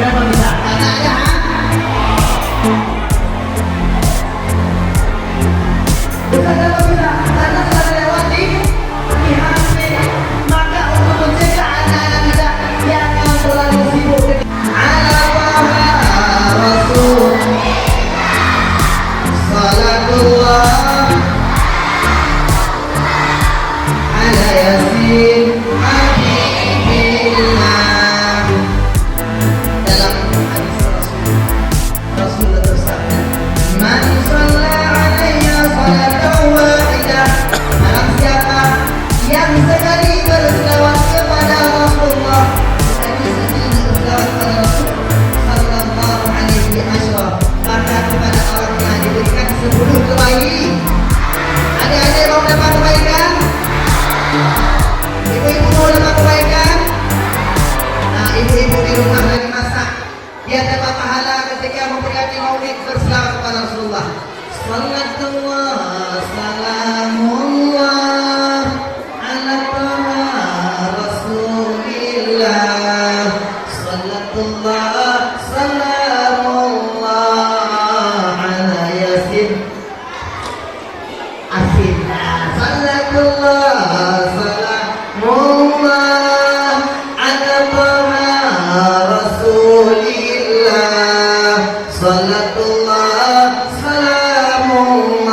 Kenapa bisa? Karena ada bukan kenapa bisa? Karena sudah lewati di HP. Maka untuk mencegah anak-anak kita yang terlalu sibuk ala Rasul salatullah ala yasin habibillah. Dalam hadis Rasul bersabda, man shalla alaiya salatan wahidah, barang siapa yang sekali berselawat kepada Rasulullah, sallallahu alaihi wasallam, maka kepada orangnya diberikan 10 kebaikan. Adik-adik mau dapat kebaikan? Ibu-ibu mau dapat kebaikan? Nah, ibu-ibu di rumah lagi masak, dia dapat pahala ketika memperingati Maulid berselawat kepada Rasulullah. Sallallahu salamullah ala Rasulillah. Sallallahu salamullah ala yasin asin. Sallallahu salamullah ala Rasulillah. Sallallahu salamullah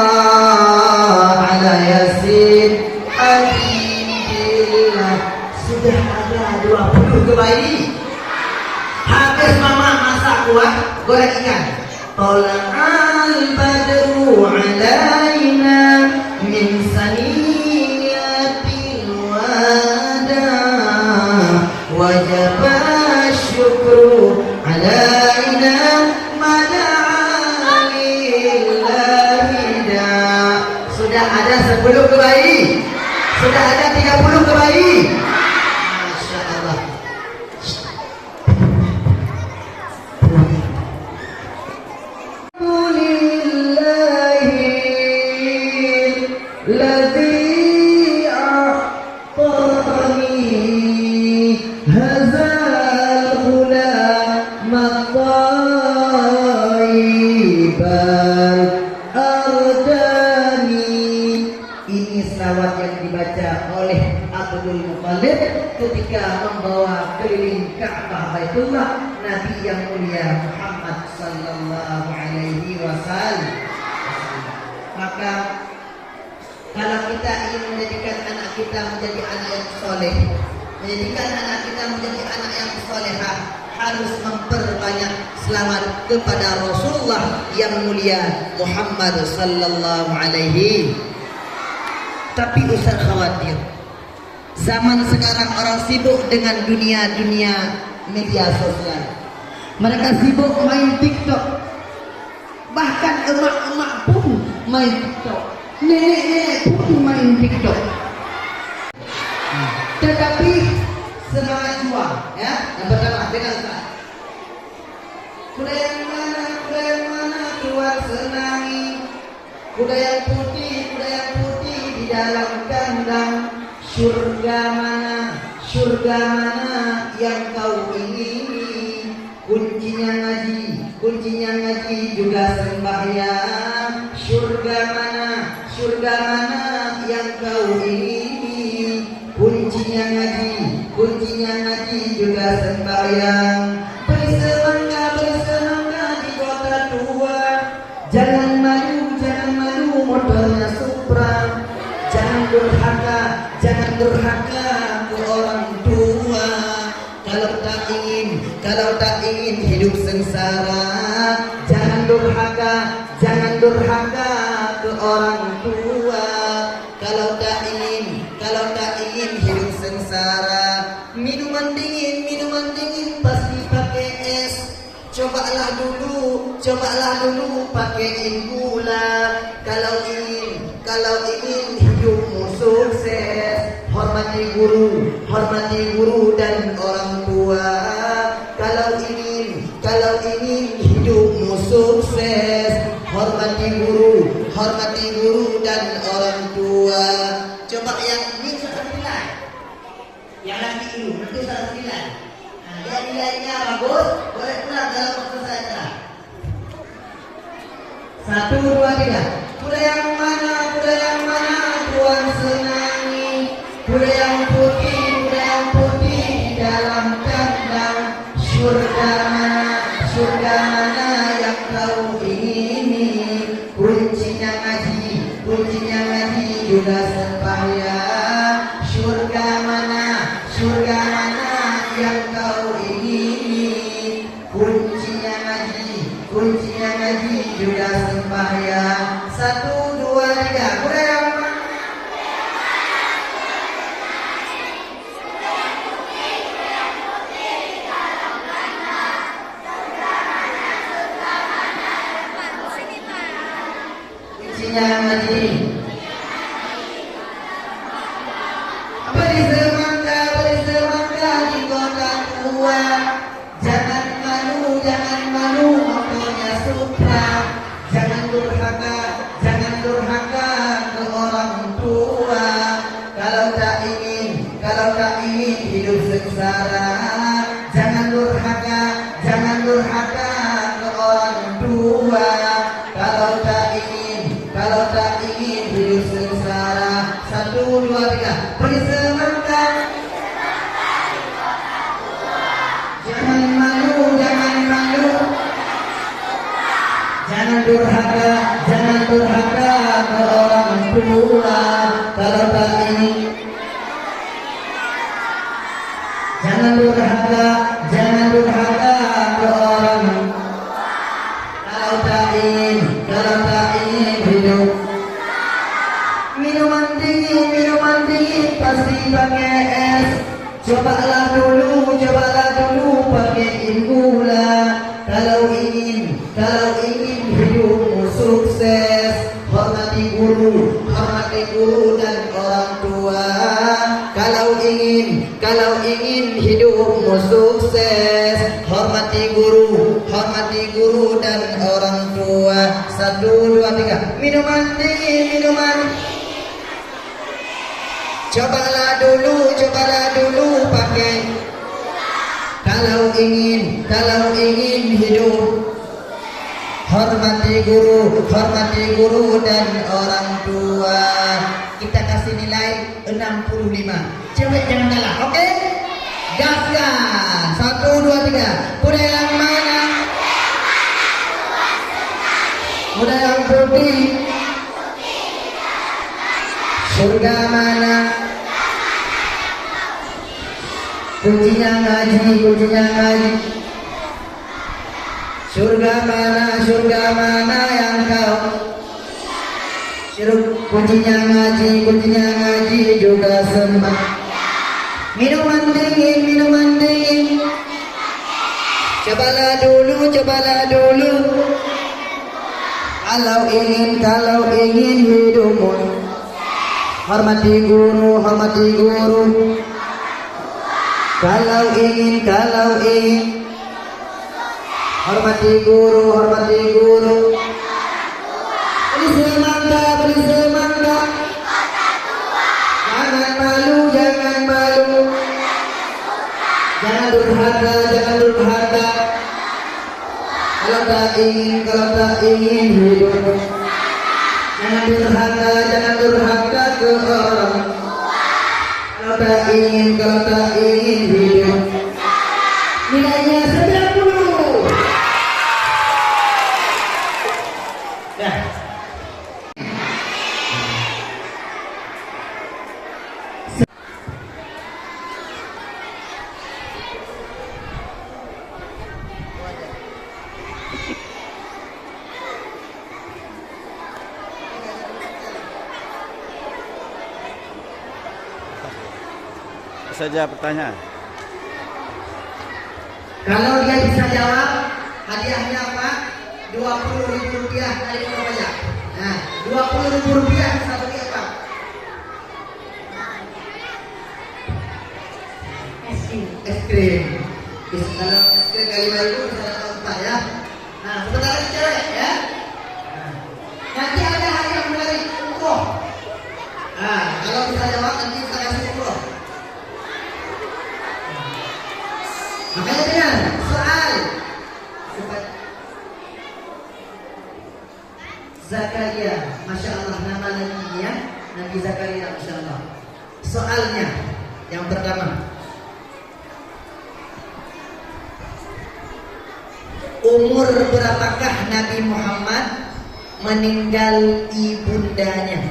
ala yasin habibillah. Sudah ada 20 kebaikan. Habis mama masak kuah goreng ikan. Tala'al badru alaina min saniyatil wada, wajaba syukru alaina mada'alillahida. Sudah ada 10 kebaikan. Sudah ada 30 kebaikan. Masya Allah. الذي أعطاني هذا الغلام الطيب الأرداني. Ini selawat yang dibaca oleh Abdul Muthalib ketika membawa keliling Ka'bah Baitullah Nabi yang mulia Muhammad sallallahu alaihi wasallam. Maka kalau kita ingin menjadikan anak kita menjadi anak yang soleh, menjadikan anak kita menjadi anak yang solehah, harus memperbanyak selawat kepada Rasulullah yang mulia Muhammad sallallahu alaihi. Tapi Ustaz khawatir, zaman sekarang orang sibuk dengan dunia media sosial. Mereka sibuk main TikTok. Bahkan emak-emak pun main TikTok. Nenek-nenek pun main TikTok. Tetapi semangat juang, ya. Yang pertama dengan Ustaz. Kuda yang mana keluar senangi. Kuda yang putih di dalam kandang. Surga mana yang kau ingini. Kuncinya ngaji juga sembahyang. Surga mana yang kau ingini. Kuncinya ngaji juga sembahyang. Bersemangka di kota tua. Jangan malu motornya Supra. Jangan durhaka ke orang tua. Kalau tak ingin hidup sengsara, jangan durhaka ke orang tua. Kalau tak ingin hidup sengsara, minuman dingin pasti pakai es. Cobalah dulu pakaiin gula. Kalau ingin hidupmu sukses, hormati guru dan orang tua. Kalau ingin hidupmu sukses, hormati guru dan orang tua. Coba yang ini 109, yang lagi dulu nanti 109. Nah, dia nilainya bagus, boleh Satu, dua, tiga. Kuda yang mana, kuda yang mana Tuhan senangi? Kuda yang putih di dalam kandang. Surga mana yang kau ingini? Kuncinya ngaji juga sembahyang. Surga mana yang kau ingini? Kuncinya ngaji juga sembahyang. Satu, dua, tiga. Kuda yang mana? Kuncinya ngaji. Beri semangka di kota tua. Jangan malu motornya Supra. Jangan durhaka ke orang tua. Kalau tak ingin hidup sengsara. Jangan durhaka ke orang tua. Kalau tak ingin hidup sengsara. Satu, dua, tiga. Beri semangka. Jangan malu. Jangan durhaka ke orang tua. Kalau tak ingin. Jangan durhaka ke orang. Kalau tak ingin hidup. Minuman dingin pasti pakai es. Cobalah dulu pakaiin gula. Kalau ingin hidupmu sukses, hormati guru dan orang tua. Kalau ingin hidupmu sukses, hormati guru dan orang tua. Satu, dua, tiga. Minuman dingin. Cobalah dulu pakai. Kalau ingin hidup, hormati guru dan orang tua. Kita kasih nilai 65. Cewek jangan kalah, oke? Gaskan. 1, 2, 3. Kuda yang mana? Kuda yang putih. Surga mana? Kuncinya ngaji. Surga mana yang kau? Kuncinya ngaji juga sembah. Minuman dingin. Cobalah dulu. Kalau ingin hidupmu, hormati guru. Kalau ingin hormati guru. Beri semangka. Jangan malu. Jangan durhaka. Kalau tak ingin hidup. Jangan durhaka ke orang. Kalau tak ingin hidup. Nilainya 90. Ya. Saja pertanyaan. Kalau dia bisa jawab, hadiahnya apa? 20.000 rupiah kali berapa? Nah, 20.000 rupiah bisa beli apa? Es krim. Kalau es krim kali 5.000 bisa dapat 4 ya. Nah, sebentar lagi cewek ya. Nanti ada hadiah menarik umroh. Nah, kalau bisa jawab nanti kita kasih umroh. Makanya dengar soal Zakaria, Masya Allah, nama nabinya Nabi Zakaria, Masya Allah. Soalnya yang pertama, umur berapakah Nabi Muhammad meninggal ibundanya?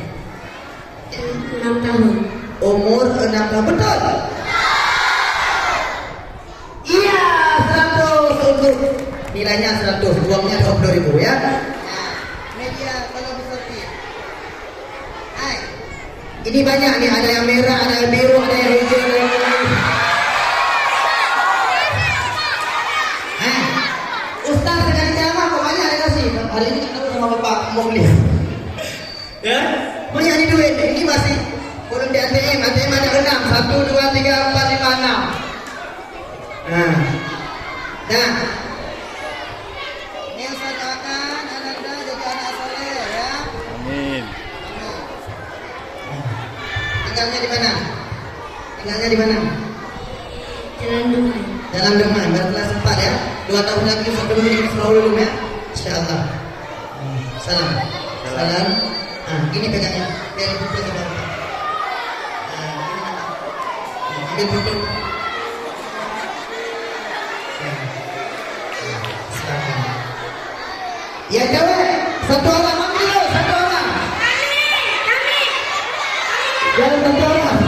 6 tahun. Umur 6 tahun, betul? Iya, 100 untuk nilainya 100, uangnya 20.000 ya. Nah, media kalau bisa tip. Hai. Ini banyak nih, ada yang merah, ada yang biru, ada yang hijau, ada yang kuning. Ustaz sekali ceramah kok banyak ada kasih. Hari ini ketemu sama Bapak Mukhlis. Ya, banyak nih duit. Ini masih belum di ATM. ATM ada 6, 1, 2, 3, 4, 5, 6. Nah, ini Ustaz doakan Ananda jadi anak soleh ya. Amin. Tinggalnya di mana? Tinggalnya di mana? Jalan Dumai. Dalam Demak, kelas 4 ya. 2 tahun lagi sebelum ini selalu ya. Insyaallah. Salam. Salam. Gini pegangnya. Biar ibu pegang bapak. Ambil duduk. Silakan. Ya cewek, satu orang ambil loh, satu orang. Jangan satu orang.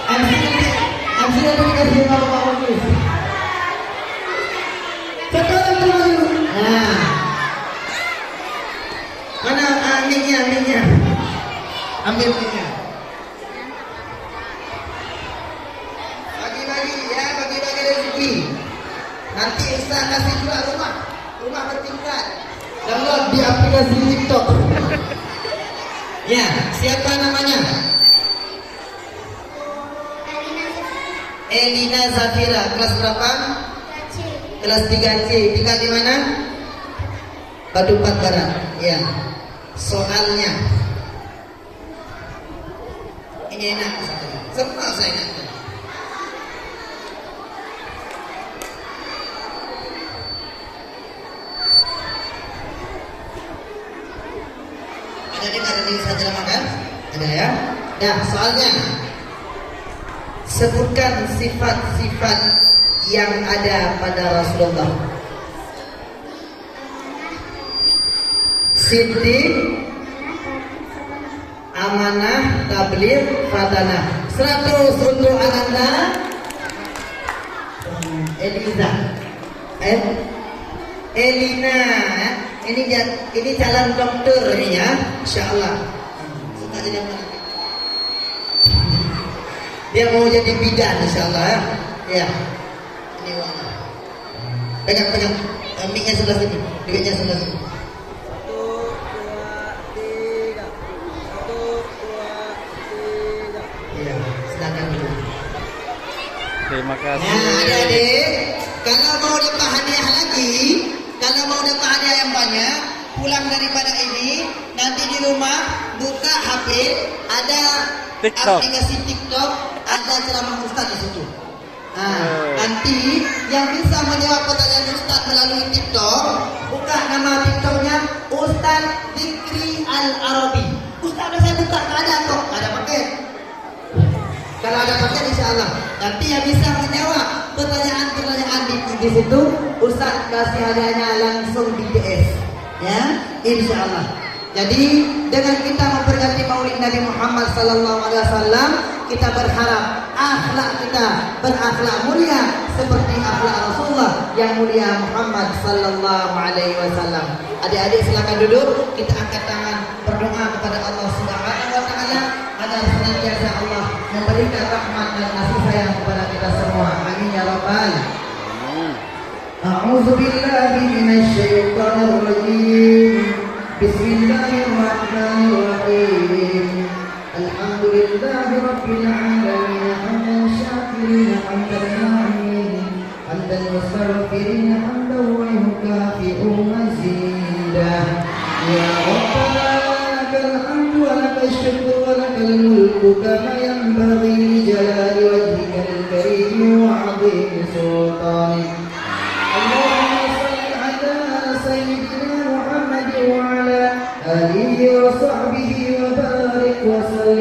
MC nanti dikasih sama Pak Mukhlis. Satu orang dulu. Nah, mana minyak? Ambil minyak. Bagi-bagi ya, bagi-bagi rezeki. Nanti Ustaz kasih juga rumah bertingkat. Download di aplikasi TikTok. Ya, siapa namanya? Elina Zafira, kelas berapa? Kelas 3C. Tinggal di mana? Batu Empat Barat. Ya. Soalnya ini enak. Semua saya enak. Ada di saja makan? Ada ya? Nah, soalnya sebutkan sifat-sifat yang ada pada Rasulullah. Siddiq, amanah, tabligh, fatanah. 100 untuk Ananda. Eliza, Elina. Ini calon dokter ini ya, insyaallah. Suka jadi apa? Dia mau jadi bidan insyaallah ya. Ya. Ini uangnya. Pegang mic-nya sebelah sini, duitnya sebelah sini. 1, 2, 3. 1, 2, 3. Iya, silakan dulu. Terima kasih. Nah, adik-adik, kalau mau dapat hadiah lagi, kalau mau dapat hadiah yang banyak, pulang daripada ini, nanti di rumah buka HP, ada TikTok. aplikasi TikTok, ada ceramah Ustaz di situ. Nah, nanti yang bisa menjawab pertanyaan Ustaz melalui TikTok, buka nama TikToknya Ustaz Zikri Al-Arabi. Ustaz udah saya buka, nggak ada kok, nggak ada paket. Kalau ada paket insyaallah. Nanti yang bisa menjawab pertanyaan-pertanyaan di situ, Ustaz kasih hadiahnya langsung di DS. Ya, insyaallah. Jadi dengan kita memperingati Maulid Nabi Muhammad SAW, kita berharap akhlak kita berakhlak mulia seperti akhlak Rasulullah yang mulia Muhammad SAW. Adik-adik silakan duduk. Kita angkat tangan berdoa kepada Allah Subhanahu Wa Taala agar senantiasa Allah memberikan rahmat dan kasih sayang kepada kita semua. Amin ya rabbal. A'udzu billahi minasyaitonir rajim. Bismillahirrahmanirrahim. Alhamdulillahi rabbil alamin. Hamdan syakirin, hamdan na'imin, hamdan mustaghfirin, hamdan wa yukafi'u mazidah. Ya Rabbana lakal hamdu wa lakal syukru wa lakal mulku kama yanbaghi li jalali wajhikal karim wa 'azimi sultanik. Allahumma salli ala sayyidina Muhammad wa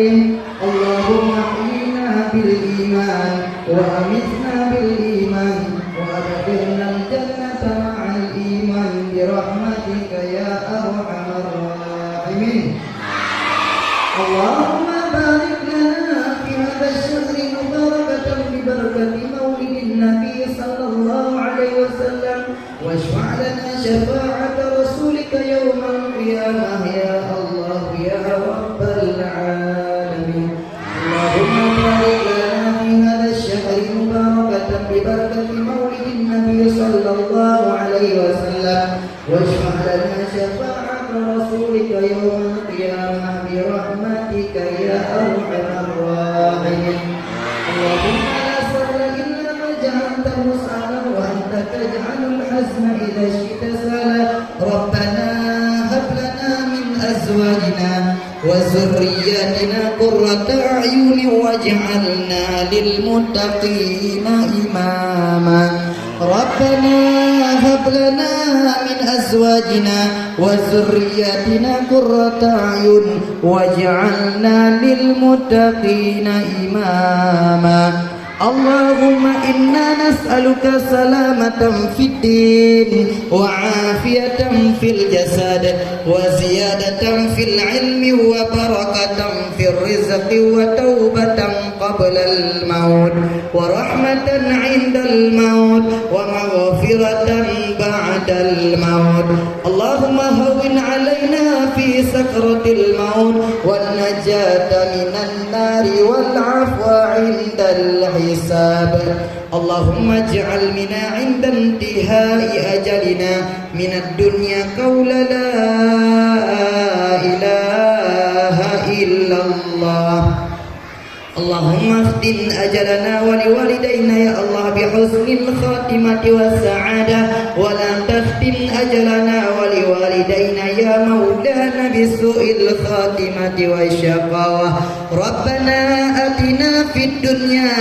وسلم اللهم احينا بالإيمان وأمتنا بالإيمان وأدخلنا الجنة مع الإيمان برحمتك يا أرحم الراحمين. اللهم بارك لنا في هذا الشهر مباركة ببركة مولد النبي صلى الله عليه وسلم واشفع لنا شفاعة رسولك يوم القيامة يا الله يا رب العالمين. اللهم بارك لنا في هذا الشهر مباركة ببركة مولد النبي صلى الله عليه وسلم واشفع لنا شفاعة رسولك يوم القيامة برحمتك يا أرحم الراحمين. اللهم لا سهل إلا ما جعلته سهلا وأنت تجعل الحزن إذا شئت سهلا. ربنا هب لنا من أزواجنا وذرياتنا قرة أعين واجعلنا للمتقين إماما. ربنا هب لنا من أزواجنا وذرياتنا قرة أعين واجعلنا للمتقين إماما. اللهم إنا نسألك سلامة في الدين وعافية في الجسد وزيادة في العلم وبركة في الرزق وتوبة قبل الموت ورحمة عند الموت ومغفرة بعد الموت. اللهم هون علينا في سكرة الموت والنجاة من النار والعفو عند الحساب. اللهم اجعل منا عند انتهاء أجلنا من الدنيا قول لا إله إلا الله. اللهم اختم أجلنا ولوالدينا يا الله بحسن الخاتمة والسعادة ولا تختم أجلنا ولوالدينا يا مولانا بسوء الخاتمة والشقاوة. ربنا أتنا في الدنيا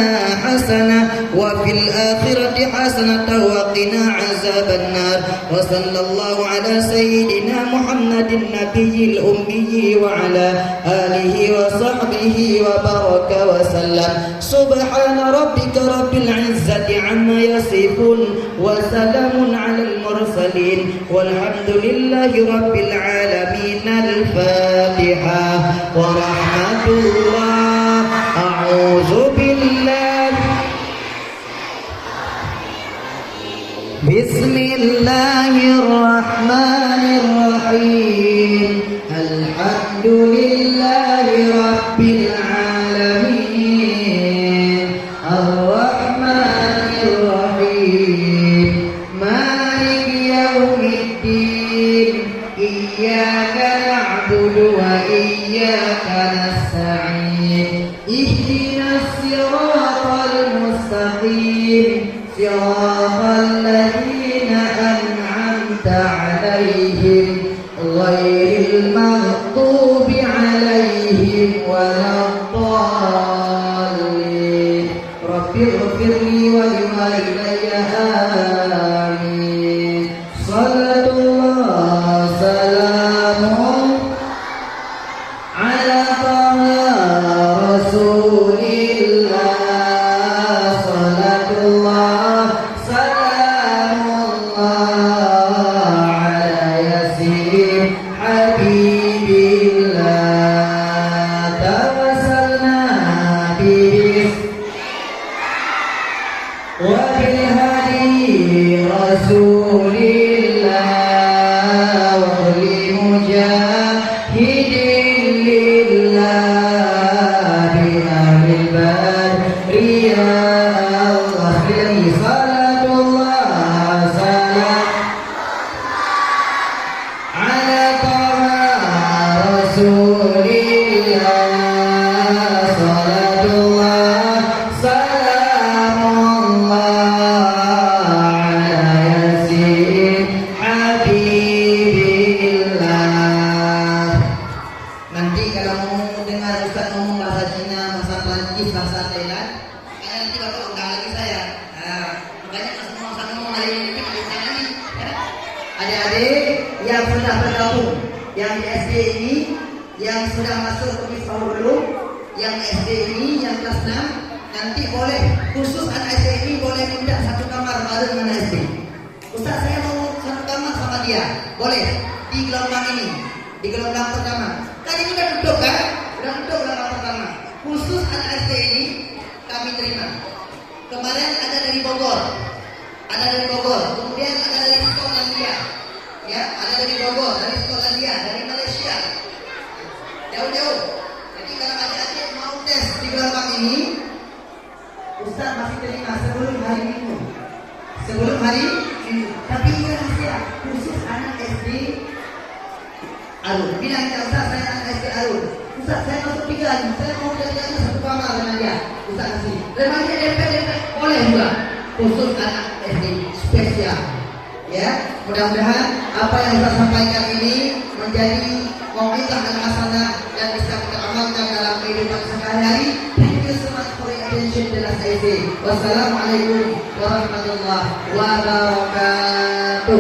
حسنة وفي الآخرة حسنة وقنا عذاب النار. وصلى الله على سيدنا محمد النبي الأمي وعلى آله وصحبه وبارك وسلم. سبحان ربك رب العزة عما يصفون وسلام على المرسلين والحمد لله رب العالمين. الفاتحة ورحمة الله. أعوذ بالله بسم الله الرحمن الرحيم. الحمد لله رب العالمين الرحمن الرحيم مالك يوم الدين إياك نعبد وإياك نستعين. اهدنا الصراط المستقيم صراط الذين أنعمت عليهم غير المغضوب عليهم ولا الضالين. رب اغفر لي ولوالدي آمين. صلاة الله سلامه على طه رسول الله. صلاة الله سلام الله على ياسين حبيب الله. توسلنا به وبالهدي رسول الله وكل مجاهد لله بأهل البدر يا الله. صلاة الله سلام على طه رسول الله. صلاة الله سلام الله على ياسين حبيب الله. Nanti kalau mau dengar Ustaz ngomong bahasa Cina, bahasa Prancis, bahasa Thailand, nanti bapak undang lagi saya. Makanya kalau semua Ustaz ngomong hari ini kita lagi. Adik-adik yang sudah bergabung, yang di SD ini, yang sudah masuk ke Miftahul Ulum, Yang SD ini, yang kelas 6 nanti boleh, khusus anak SD ini boleh minta satu kamar bareng dengan SD. Ustaz, saya mau satu kamar sama dia. Boleh di gelombang ini, di gelombang pertama. Kan ini udah duduk kan? Udah duduk gelombang pertama. Khusus anak SD ini kami terima. Kemarin ada dari Bogor, kemudian ada dari Skotlandia, ya, ada dari Bogor, dari Skotlandia, dari Malaysia, jauh-jauh. Jadi kalau adik-adik mau tes di gelombang ini, Ustaz masih terima sebelum hari Minggu. Tapi ini rahasia khusus anak SD Arun. Bilang ke Ustaz, saya anak SD Arun. Ustaz, saya masuk 3, saya mau jadi satu kamar dengan dia. Ustaz kasih. Remaja DP boleh juga. Khusus anak SD spesial. Ya, mudah-mudahan apa yang Ustaz sampaikan ini menjadi mau'izah dan hasanah dan bisa kita amalkan dalam kehidupan sehari-hari. Thank you so much for your attention dalam SD. Wassalamualaikum warahmatullahi wabarakatuh.